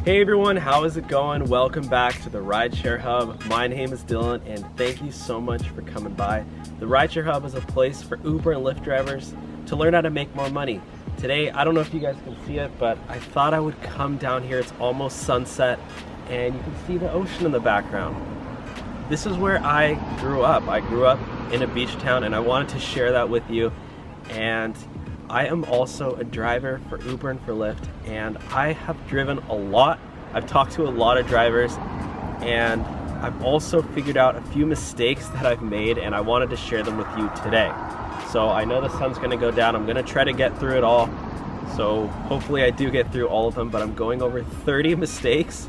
Hey everyone, how is it going? Welcome back to the Rideshare Hub. My name is Dylan and thank you so much for coming by. The Rideshare Hub is a place for Uber and Lyft drivers to learn how to make more money. Today, I don't know if you guys can see it, but I thought I would come down here. It's almost sunset and you can see the ocean in the background. This is where I grew up. I grew up in a beach town and I wanted to share that with you. And I am also a driver for Uber and for Lyft, and I have driven a lot. I've talked to a lot of drivers, and I've also figured out a few mistakes that I've made, and I wanted to share them with you today. So I know the sun's gonna go down. I'm gonna try to get through it all. So hopefully I do get through all of them, but I'm going over 30 mistakes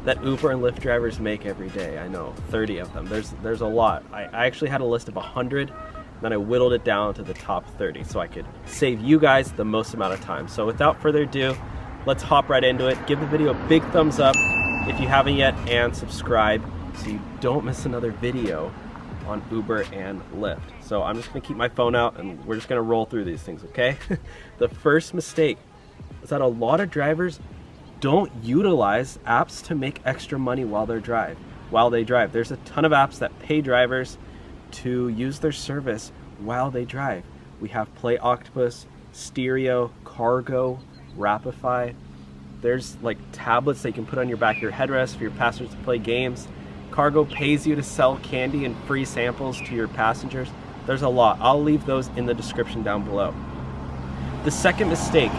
that Uber and Lyft drivers make every day. I know, 30 of them. There's a lot. I actually had a list of 100. Then I whittled it down to the top 30 so I could save you guys the most amount of time. So without further ado, let's hop right into it. Give the video a big thumbs up if you haven't yet, and subscribe so you don't miss another video on Uber and Lyft. So I'm just gonna keep my phone out and we're just gonna roll through these things, okay? The first mistake is that a lot of drivers don't utilize apps to make extra money while they drive. There's a ton of apps that pay drivers to use their service while they drive. We have Play Octopus, Stereo, Cargo, Rapify. There's like tablets that you can put on your back of your headrest for your passengers to play games. Cargo pays you to sell candy and free samples to your passengers. There's a lot. I'll leave those in the description down below. The second mistake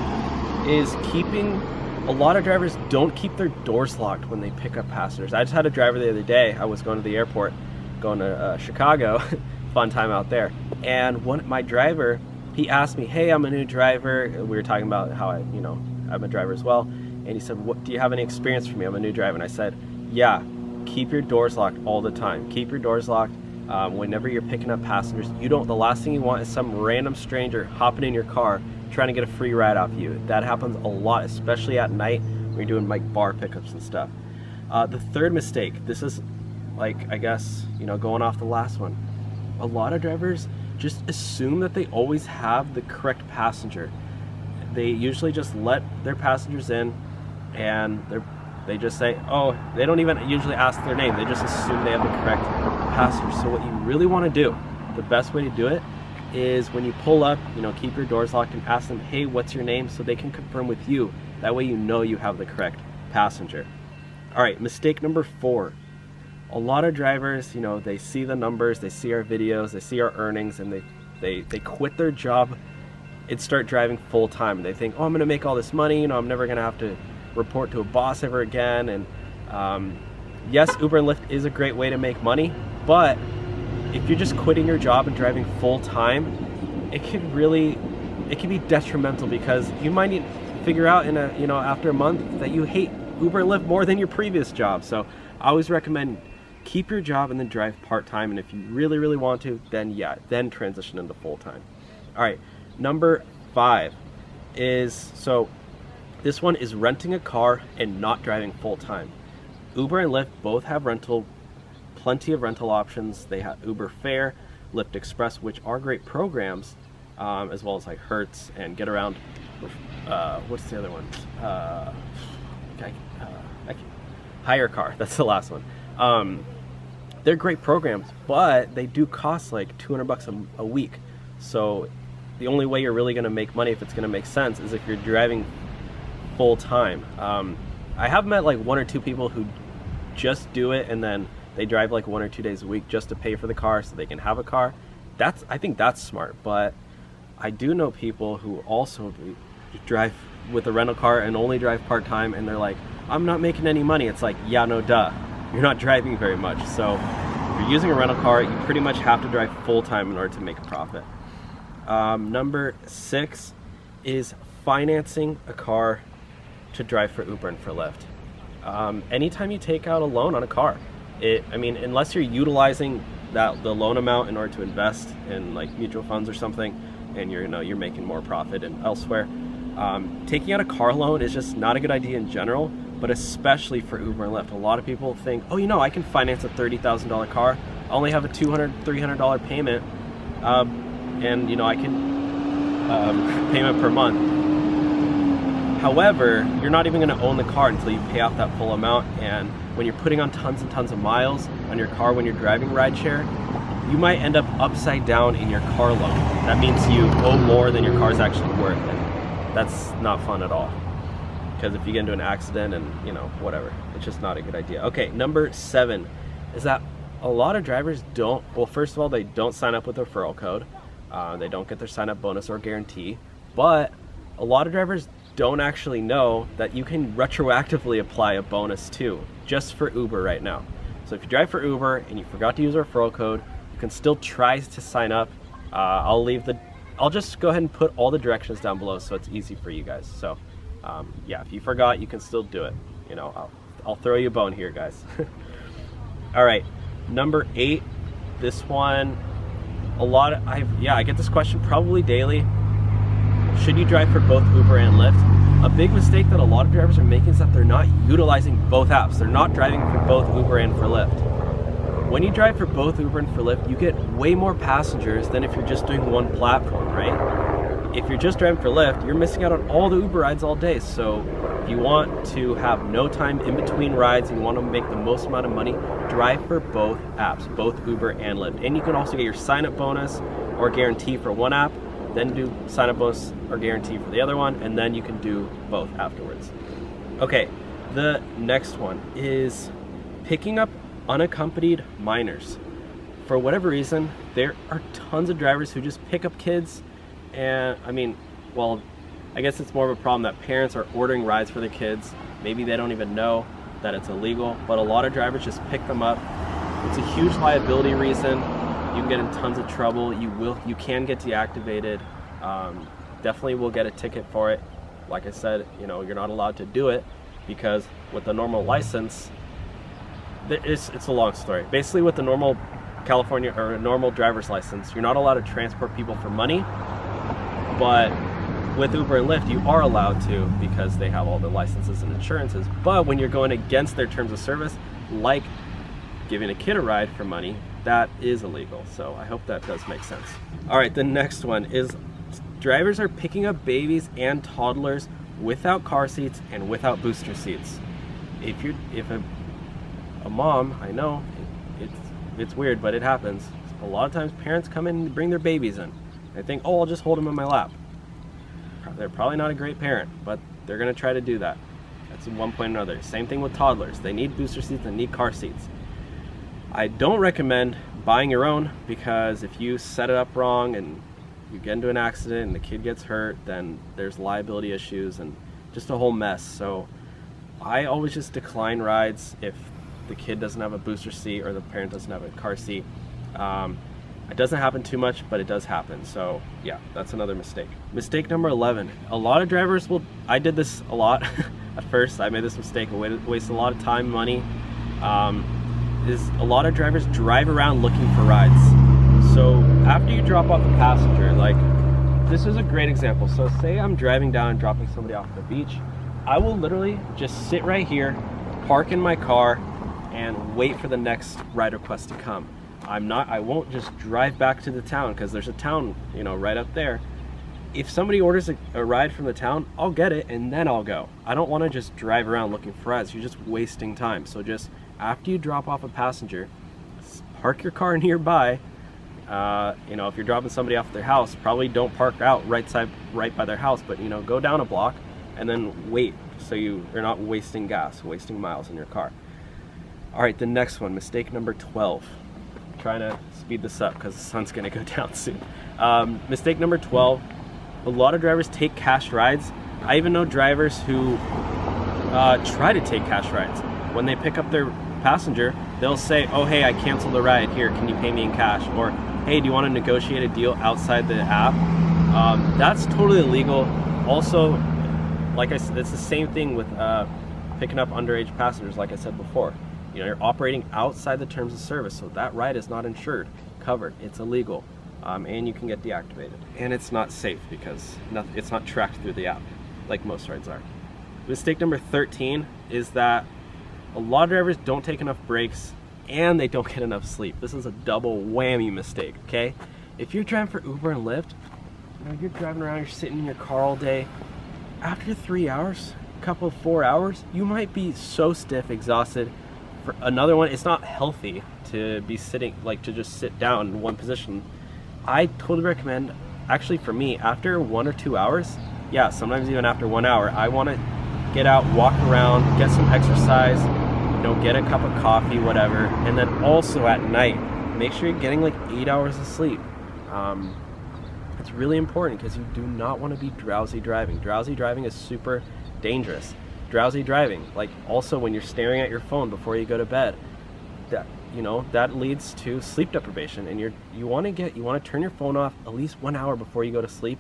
is a lot of drivers don't keep their doors locked when they pick up passengers. I just had a driver the other day. I was going to the airport, going to Chicago, fun time out there. And my driver, he asked me, hey, I'm a new driver. We were talking about how I'm a driver as well. And he said, do you have any experience for me? I'm a new driver. And I said, yeah, keep your doors locked all the time. Keep your doors locked. Whenever you're picking up passengers, the last thing you want is some random stranger hopping in your car trying to get a free ride off you. That happens a lot, especially at night when you're doing like bar pickups and stuff. The third mistake, this is I guess, going off the last one. A lot of drivers just assume that they always have the correct passenger. They usually just let their passengers in and they just say, oh, they don't even usually ask their name. They just assume they have the correct passenger. So what you really want to do, the best way to do it is when you pull up, keep your doors locked and ask them, hey, what's your name? So they can confirm with you. That way you have the correct passenger. All right, mistake number 4. A lot of drivers, they see the numbers, they see our videos, they see our earnings, and they quit their job and start driving full time. And they think, oh, I'm gonna make all this money, I'm never gonna have to report to a boss ever again. And yes, Uber and Lyft is a great way to make money, but if you're just quitting your job and driving full time, it can be detrimental, because you might need to figure out after a month that you hate Uber and Lyft more than your previous job. So I always recommend keep your job and then drive part-time, and if you really want to, then transition into full-time. All right, number 5 is, so this one is renting a car and not driving full-time. Uber and Lyft both have plenty of rental options. They have Uber Fare, Lyft Express, which are great programs, as well as like Hertz and Get Around. What's the other one? Hire Car, that's the last one. They're great programs, but they do cost like $200 a week. So the only way you're really gonna make money, if it's gonna make sense, is if you're driving full time. I have met like 1 or 2 people who just do it and then they drive like 1 or 2 days a week just to pay for the car so they can have a car. I think that's smart, but I do know people who also drive with a rental car and only drive part-time, and they're like, I'm not making any money. It's like, yeah, no duh. You're not driving very much. So if you're using a rental car, you pretty much have to drive full-time in order to make a profit. Number 6 is financing a car to drive for Uber and for Lyft. Anytime you take out a loan on a car, unless you're utilizing the loan amount in order to invest in like mutual funds or something, and you're making more profit and elsewhere, taking out a car loan is just not a good idea in general, but especially for Uber and Lyft. A lot of people think, oh, I can finance a $30,000 car. I only have a $200, $300 payment, and I can payment per month. However, you're not even going to own the car until you pay off that full amount, and when you're putting on tons and tons of miles on your car when you're driving rideshare, you might end up upside down in your car loan. That means you owe more than your car's actually worth, and that's not fun at all. Because if you get into an accident and, you know, whatever, it's just not a good idea. Okay, number 7 is that a lot of drivers don't, well, first of all, they don't sign up with a referral code. They don't get their sign-up bonus or guarantee. But a lot of drivers don't actually know that you can retroactively apply a bonus too, just for Uber right now. So if you drive for Uber and you forgot to use a referral code, you can still try to sign up. I'll just go ahead and put all the directions down below so it's easy for you guys. So yeah, if you forgot, you can still do it. You know, I'll throw you a bone here, guys. All right, number 8. This one, I get this question probably daily. Should you drive for both Uber and Lyft? A big mistake that a lot of drivers are making is that they're not utilizing both apps. They're not driving for both Uber and for Lyft. When you drive for both Uber and for Lyft, you get way more passengers than if you're just doing one platform, right? If you're just driving for Lyft, you're missing out on all the Uber rides all day. So if you want to have no time in between rides and you want to make the most amount of money, drive for both apps, both Uber and Lyft. And you can also get your sign-up bonus or guarantee for one app, then do sign-up bonus or guarantee for the other one, and then you can do both afterwards. Okay, the next one is picking up unaccompanied minors. For whatever reason, there are tons of drivers who just pick up kids, and I guess it's more of a problem that parents are ordering rides for their kids. Maybe they don't even know that it's illegal, but a lot of drivers just pick them up. It's a huge liability reason. You can get in tons of trouble. You can get deactivated. Definitely will get a ticket for it. Like I said, you know, you're not allowed to do it because with the normal license, it's a long story. Basically, with the normal California or a normal driver's license, you're not allowed to transport people for money. But with Uber and Lyft, you are allowed to because they have all the licenses and insurances. But when you're going against their terms of service, like giving a kid a ride for money, that is illegal. So I hope that does make sense. All right, the next one is drivers are picking up babies and toddlers without car seats and without booster seats. If a mom, I know it's weird, but it happens. A lot of times parents come in and bring their babies in. They think, oh, I'll just hold them in my lap. They're probably not a great parent, but they're gonna try to do that. That's at one point or another. Same thing with toddlers. They need booster seats, they need car seats. I don't recommend buying your own because if you set it up wrong and you get into an accident and the kid gets hurt, then there's liability issues and just a whole mess. So I always just decline rides if the kid doesn't have a booster seat or the parent doesn't have a car seat. It doesn't happen too much, but it does happen. So yeah, that's another mistake. Mistake number 11. A lot of drivers I did this a lot at first. I made this mistake. I wasted a lot of time, money. Is a lot of drivers drive around looking for rides. So after you drop off a passenger, like this is a great example. So say I'm driving down and dropping somebody off at the beach. I will literally just sit right here, park in my car, and wait for the next ride request to come. I won't just drive back to the town because there's a town, you know, right up there. If somebody orders a ride from the town, I'll get it and then I'll go. I don't want to just drive around looking for rides. You're just wasting time. So just after you drop off a passenger, park your car nearby. You know, if you're dropping somebody off at their house, probably don't park out right by their house, but you know, go down a block and then wait so you're not wasting gas, wasting miles in your car. All right, the next one, mistake number 12. I'm trying to speed this up because the sun's gonna go down soon. Mistake number 12, a lot of drivers take cash rides. I even know drivers who try to take cash rides. When they pick up their passenger, they'll say, oh hey, I canceled the ride, here, can you pay me in cash? Or hey, do you want to negotiate a deal outside the app? That's totally illegal. Also, like I said, it's the same thing with picking up underage passengers, like I said before. You know, you're operating outside the terms of service, so that ride is not insured, covered, it's illegal, and you can get deactivated. And it's not safe because it's not tracked through the app, like most rides are. Mistake number 13 is that a lot of drivers don't take enough breaks and they don't get enough sleep. This is a double whammy mistake, okay? If you're driving for Uber and Lyft, you know, you're driving around, you're sitting in your car all day, after 3 hours, couple 4 hours, you might be so stiff, exhausted. For another one, it's not healthy to be sitting, like to just sit down in one position. I totally recommend, actually for me, after 1 or 2 hours, yeah, sometimes even after 1 hour, I want to get out, walk around, get some exercise, you know, get a cup of coffee, whatever. And then also at night, make sure you're getting like 8 hours of sleep. It's really important because you do not want to be drowsy driving. Drowsy driving is super dangerous. Drowsy driving, like also when you're staring at your phone before you go to bed, that, you know, that leads to sleep deprivation. And you want to turn your phone off at least 1 hour before you go to sleep.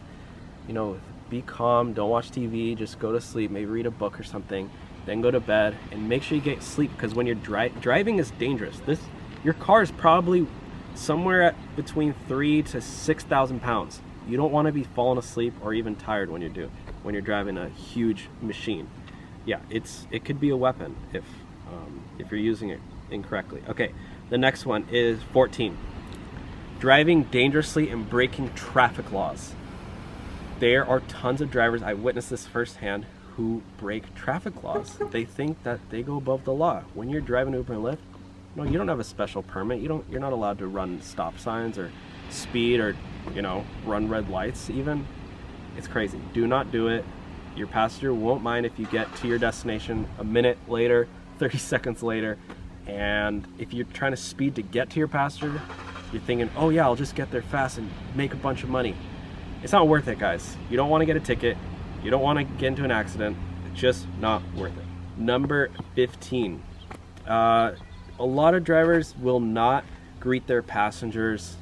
You know, be calm, don't watch TV, just go to sleep, maybe read a book or something, then go to bed, and make sure you get sleep, because when you're driving is dangerous. Your car is probably somewhere at between 3,000 to 6,000 pounds. You don't want to be falling asleep or even tired when you're driving a huge machine. Yeah, it could be a weapon if you're using it incorrectly. Okay, the next one is 14. Driving dangerously and breaking traffic laws. There are tons of drivers, I witnessed this firsthand, who break traffic laws. They think that they go above the law. When you're driving Uber and Lyft, no, you don't have a special permit. You're not allowed to run stop signs or speed or, you know, run red lights even. It's crazy. Do not do it. Your passenger won't mind if you get to your destination a minute later, 30 seconds later, and if you're trying to speed to get to your passenger, you're thinking, oh yeah, I'll just get there fast and make a bunch of money. It's not worth it, guys. You don't want to get a ticket. You don't want to get into an accident. It's just not worth it. Number 15. A lot of drivers will not greet their passengers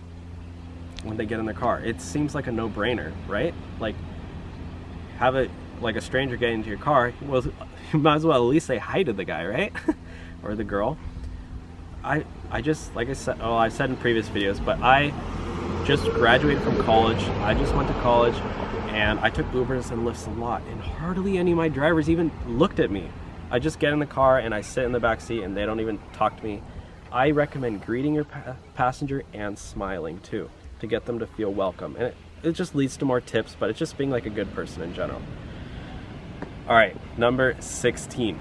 when they get in their car. It seems like a no-brainer, right? Like, have a stranger get into your car, well, you might as well at least say hi to the guy, right? Or the girl. I just, like I said, I've said in previous videos, but I just graduated from college. I just went to college, and I took Ubers and Lyfts a lot, and hardly any of my drivers even looked at me. I just get in the car and I sit in the back seat and they don't even talk to me. I recommend greeting your passenger and smiling too, to get them to feel welcome. And it just leads to more tips, but it's just being like a good person in general. All right, number 16.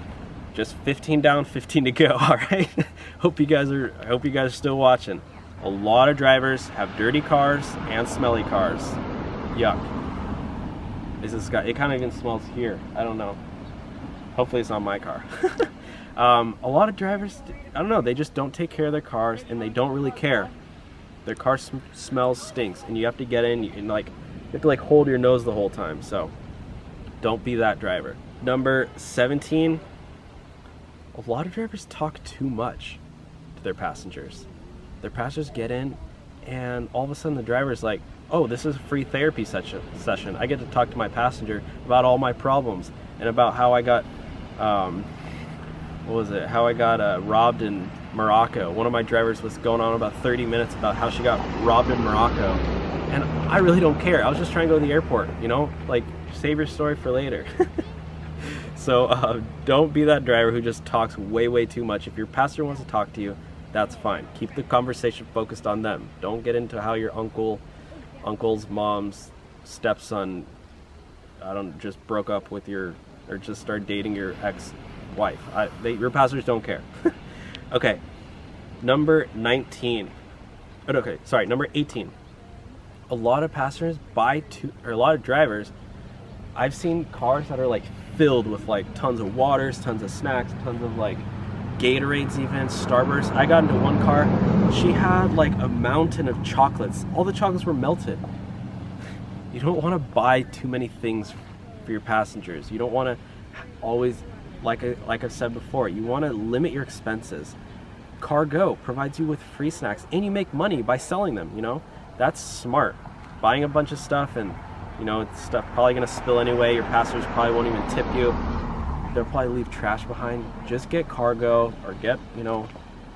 Just 15 down, 15 to go. All right. I hope you guys are still watching. A lot of drivers have dirty cars and smelly cars. Yuck. Is this guy? It kind of even smells here. I don't know. Hopefully it's not my car. A lot of drivers, I don't know, they just don't take care of their cars and they don't really care. Their car smells, stinks, and you have to get in and you have to hold your nose the whole time. So don't be that driver. Number 17. A lot of drivers talk too much to their passengers. Their passengers get in and all of a sudden the driver's like, oh, this is a free therapy session. I get to talk to my passenger about all my problems and about how I got robbed in Morocco. One of my drivers was going on about 30 minutes about how she got robbed in Morocco, and I really don't care. I was just trying to go to the airport, you know, save your story for later. So don't be that driver who just talks way too much. If your passenger wants to talk to you, that's fine. Keep the conversation focused on them. Don't get into how your uncle's mom's stepson just broke up with or just started dating your ex-wife. Your passengers don't care. Okay, number 19. Okay, sorry, number 18. A lot of passengers a lot of drivers, I've seen cars that are filled with tons of waters, tons of snacks, tons of Gatorades, even Starburst. I got into one car, she had a mountain of chocolates. All the chocolates were melted. You don't want to buy too many things for your passengers. You don't want to always, like I've said before, you want to limit your expenses. Cargo provides you with free snacks and you make money by selling them, you know? That's smart. Buying a bunch of stuff and, you know, it's stuff probably going to spill anyway. Your passengers probably won't even tip you. They'll probably leave trash behind. Just get cargo or get, you know,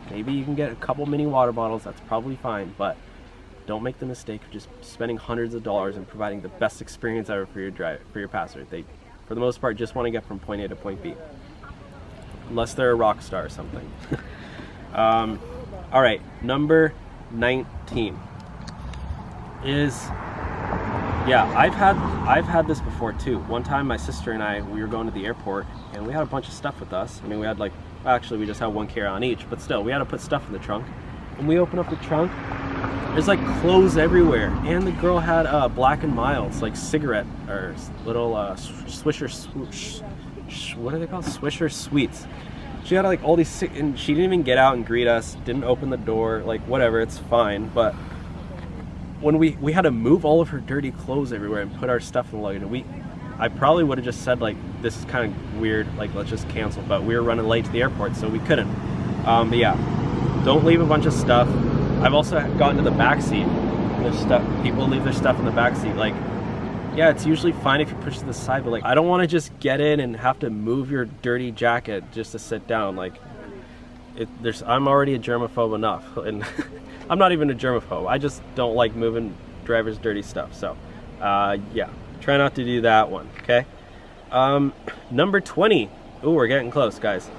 maybe you can get a couple mini water bottles. That's probably fine, but don't make the mistake of just spending hundreds of dollars and providing the best experience ever for your passenger. They, for the most part, just want to get from point A to point B, unless they're a rock star or something. All right, number 19 is Yeah, I've had this before too. One time my sister and I, we were going to the airport and we had a bunch of stuff with us. I mean, we had like, actually we just had one carry-on each, but still, we had to put stuff in the trunk. And we open up the trunk, there's like clothes everywhere. And the girl had Black and Milds, like cigarette, or little Swisher, what are they called? Swisher Sweets. She had like all these, and she didn't even get out and greet us, didn't open the door, like whatever, it's fine. But when we had to move all of her dirty clothes everywhere and put our stuff in the luggage, and I probably would have just said like, this is kind of weird, like let's just cancel, but we were running late to the airport, so we couldn't. But yeah, don't leave a bunch of stuff. I've also gotten to the back seat. There's stuff, people leave their stuff in the back seat. Like, yeah, it's usually fine if you push to the side, but like, I don't want to just get in and have to move your dirty jacket just to sit down. Like, I'm already a germaphobe enough, and I'm not even a germaphobe. I just don't like moving drivers' dirty stuff. So, yeah, try not to do that one, okay? Number 20. Ooh, we're getting close, guys.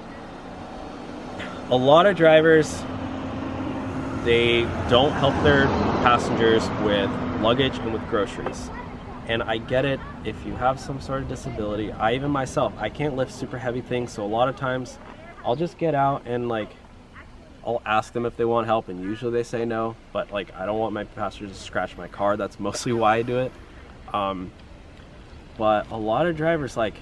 A lot of drivers, they don't help their passengers with luggage and with groceries. And I get it if you have some sort of disability. Even myself, I can't lift super heavy things, so a lot of times I'll just get out and like, I'll ask them if they want help, and usually they say no, but like, I don't want my passengers to scratch my car. That's mostly why I do it. But a lot of drivers, like,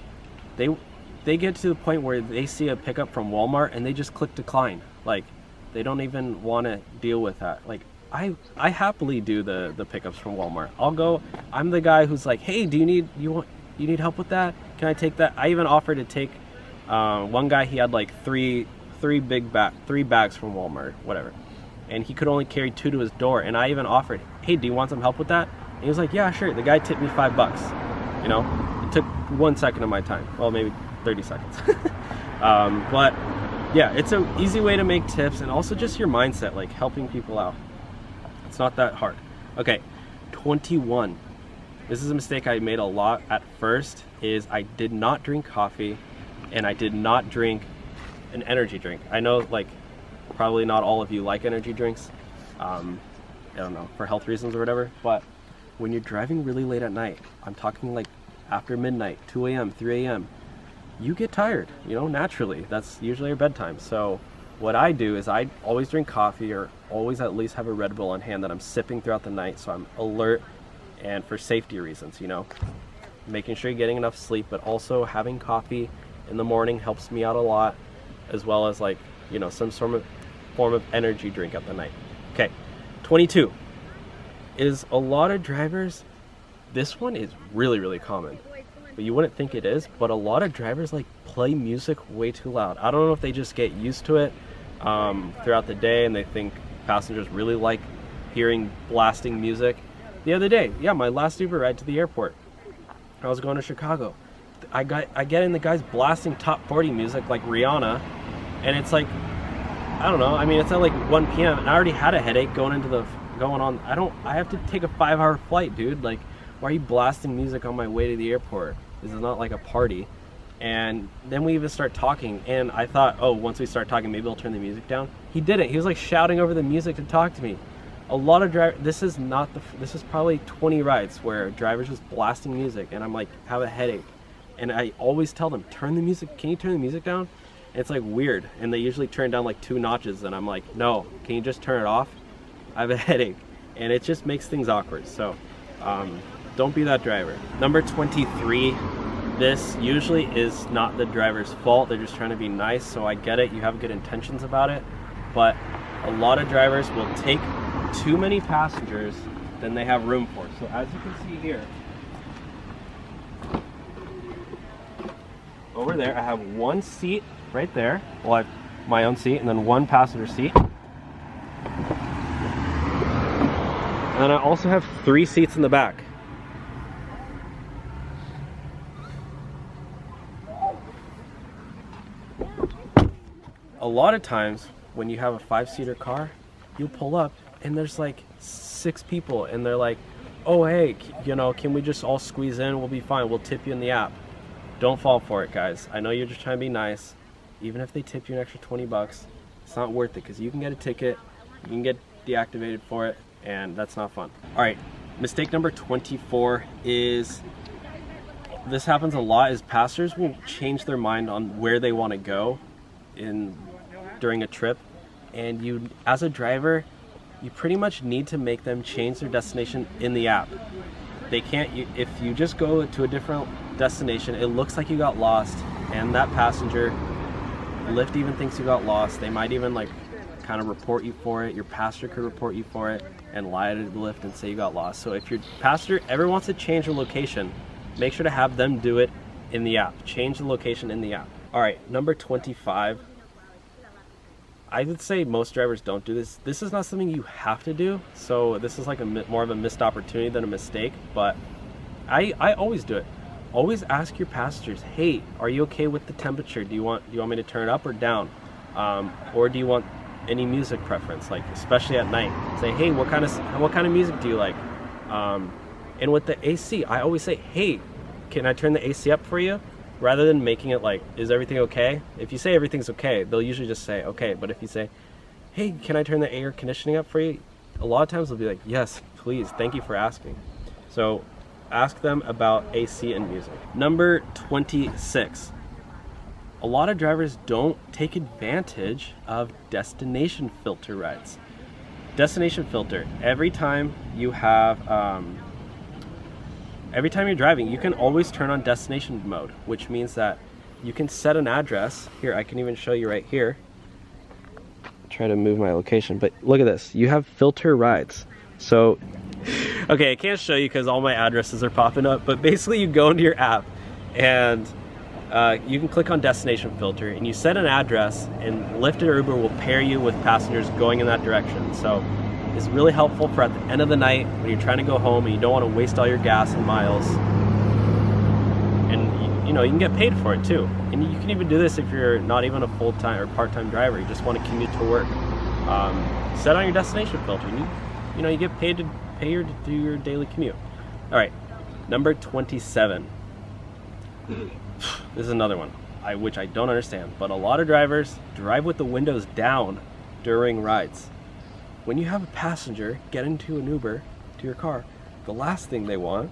they get to the point where they see a pickup from Walmart and they just click decline. Like, they don't even want to deal with that. Like, I happily do the pickups from Walmart. I'll go, I'm the guy who's like, hey, do you need help with that? Can I take that? I even offered to take, one guy, he had like three bags from Walmart, whatever. And he could only carry 2 to his door. And I even offered, hey, do you want some help with that? And he was like, yeah, sure. The guy tipped me $5, you know? It took 1 second of my time. Well, maybe 30 seconds. But yeah, it's an easy way to make tips, and also just your mindset, like helping people out. It's not that hard. Okay, 21. This is a mistake I made a lot at first, is I did not drink coffee and I did not drink an energy drink. I know like probably not all of you like energy drinks, I don't know, for health reasons or whatever, but when you're driving really late at night, I'm talking like after midnight, 2 a.m., 3 a.m., you get tired, you know, naturally. That's usually your bedtime. So what I do is I always drink coffee, or always at least have a Red Bull on hand that I'm sipping throughout the night, so I'm alert, and for safety reasons, you know, making sure you're getting enough sleep, but also having coffee in the morning helps me out a lot, as well as like, you know, some sort of form of energy drink at the night. Okay, 22 is a lot of drivers, this one is really, really common, but you wouldn't think it is, but a lot of drivers like play music way too loud. I don't know if they just get used to it throughout the day, and they think passengers really like hearing blasting music. The other day, yeah, my last Uber ride to the airport, I was going to Chicago. I get in, the guy's blasting top 40 music like Rihanna, and it's like, I don't know, I mean, it's at like 1 p.m. and I already had a headache going on. I have to take a 5-hour flight, dude. Like, why are you blasting music on my way to the airport? This is not like a party. And then we even start talking, and I thought, oh, once we start talking, maybe I'll turn the music down. He didn't. He was like shouting over the music to talk to me. A lot of drivers, this is probably 20 rides where drivers just blasting music, and I'm like, have a headache. And I always tell them, can you turn the music down? And it's like weird, and they usually turn down like 2 notches, and I'm like, no, can you just turn it off? I have a headache. And it just makes things awkward. So don't be that driver. Number 23, this usually is not the driver's fault. They're just trying to be nice, so I get it. You have good intentions about it, but a lot of drivers will take too many passengers than they have room for. So as you can see here, over there, I have 1 seat right there. Well, I have my own seat, and then 1 passenger seat. And then I also have 3 seats in the back. A lot of times when you have a 5-seater car, you'll pull up and there's like 6 people, and they're like, oh, hey, you know, can we just all squeeze in? We'll be fine. We'll tip you in the app. Don't fall for it, guys. I know you're just trying to be nice. Even if they tip you an extra 20 bucks, it's not worth it, because you can get a ticket, you can get deactivated for it, and that's not fun. All right, Mistake number 24 is, this happens a lot, is passengers will change their mind on where they want to go during a trip, and you, as a driver, you pretty much need to make them change their destination in the app. They can't, if you just go to a different destination, it looks like you got lost, and that passenger, Lyft even thinks you got lost. They might even like kind of report you for it. Your passenger could report you for it and lie to the Lyft and say you got lost. So if your passenger ever wants to change their location, make sure to have them do it in the app. Change the location in the app. All right, number 25. I would say most drivers don't do this. This is not something you have to do, so this is like more of a missed opportunity than a mistake, but I always do it. Always ask your passengers, hey, are you okay with the temperature? Do you want me to turn it up or down? Or do you want any music preference, like especially at night? Say, hey, what kind of music do you like? And with the AC, I always say, hey, can I turn the AC up for you? Rather than making it like, is everything okay? If you say everything's okay, they'll usually just say okay. But if you say, hey, can I turn the air conditioning up for you? A lot of times they'll be like, yes, please, thank you for asking. So ask them about AC and music. Number 26. A lot of drivers don't take advantage of destination filter rides. Destination filter, every time you're driving, you can always turn on destination mode, which means that you can set an address. Here, I can even show you right here. Try to move my location, but look at this. You have filter rides. So, okay, I can't show you because all my addresses are popping up, but basically you go into your app and you can click on destination filter and you set an address, and Lyft or Uber will pair you with passengers going in that direction. So it's really helpful for at the end of the night when you're trying to go home and you don't want to waste all your gas and miles. And you know, you can get paid for it too. And you can even do this if you're not even a full-time or part-time driver. You just want to commute to work. Set on your destination filter. And you get paid to do your daily commute. All right, number 27. This is another one, which I don't understand, but a lot of drivers drive with the windows down during rides. When you have a passenger get into an Uber to your car, the last thing they want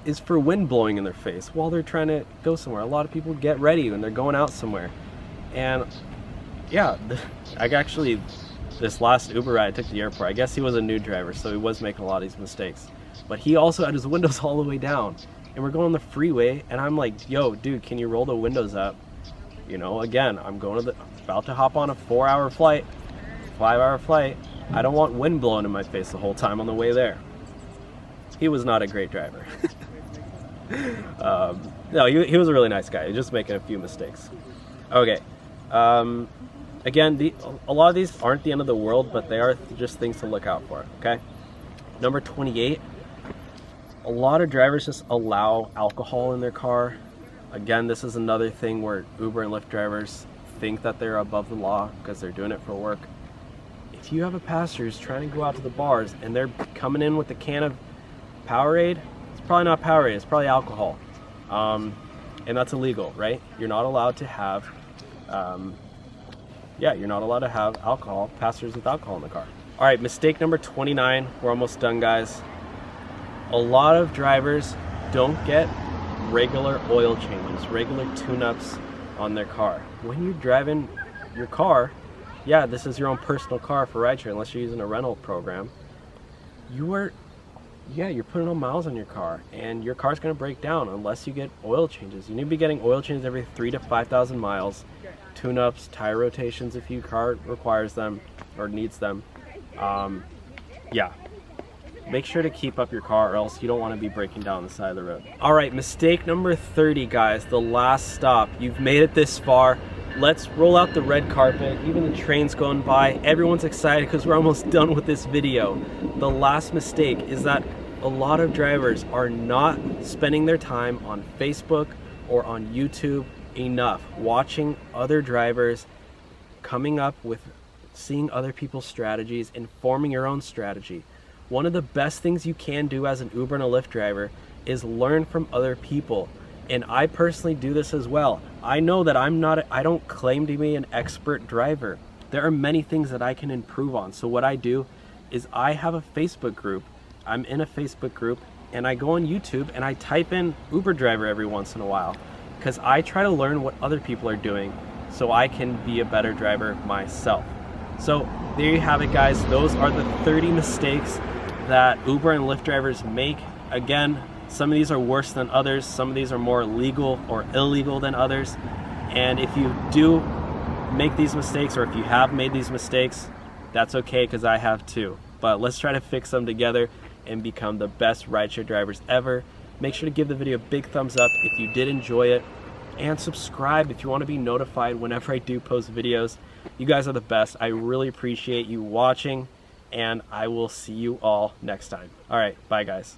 is for wind blowing in their face while they're trying to go somewhere. A lot of people get ready when they're going out somewhere. And yeah, this last Uber ride I took to the airport, I guess he was a new driver, so he was making a lot of these mistakes. But he also had his windows all the way down. And we're going on the freeway, and I'm like, yo, dude, can you roll the windows up? You know, again, I'm about to hop on a 4-hour flight, 5-hour flight. I don't want wind blowing in my face the whole time on the way there. He was not a great driver. No, he was a really nice guy. He was just making a few mistakes. Okay. Again, a lot of these aren't the end of the world, but they are just things to look out for, okay? Number 28. A lot of drivers just allow alcohol in their car. Again, this is another thing where Uber and Lyft drivers think that they're above the law because they're doing it for work. If you have a passenger who's trying to go out to the bars and they're coming in with a can of Powerade, it's probably not Powerade, it's probably alcohol. And that's illegal, right? You're not allowed to have, you're not allowed to have alcohol, passengers with alcohol in the car. All right, mistake number 29. We're almost done, guys. A lot of drivers don't get regular oil changes, regular tune-ups on their car. When you're driving your car, yeah, this is your own personal car for rideshare, unless you're using a rental program. You're putting on miles on your car, and your car's going to break down unless you get oil changes. You need to be getting oil changes every 3,000 to 5,000 miles, tune-ups, tire rotations if your car requires them or needs them. Make sure to keep up your car, or else you don't want to be breaking down the side of the road. All right, mistake number 30, guys, the last stop. You've made it this far. Let's roll out the red carpet. Even the train's going by. Everyone's excited because we're almost done with this video. The last mistake is that a lot of drivers are not spending their time on Facebook or on YouTube enough, watching other drivers, coming up with, seeing other people's strategies, and forming your own strategy. One of the best things you can do as an Uber and a Lyft driver is learn from other people. And I personally do this as well. I know that I don't claim to be an expert driver. There are many things that I can improve on. So what I do is I have a Facebook group I'm in a Facebook group and I go on YouTube and I type in Uber driver every once in a while because I try to learn what other people are doing so I can be a better driver myself. So there you have it, guys. Those are the 30 mistakes that Uber and Lyft drivers make. Again, some of these are worse than others. Some of these are more legal or illegal than others. And if you do make these mistakes, or if you have made these mistakes, that's okay, because I have too. But let's try to fix them together and become the best rideshare drivers ever. Make sure to give the video a big thumbs up if you did enjoy it, and subscribe if you want to be notified whenever I do post videos. You guys are the best. I really appreciate you watching, and I will see you all next time. All right, bye guys.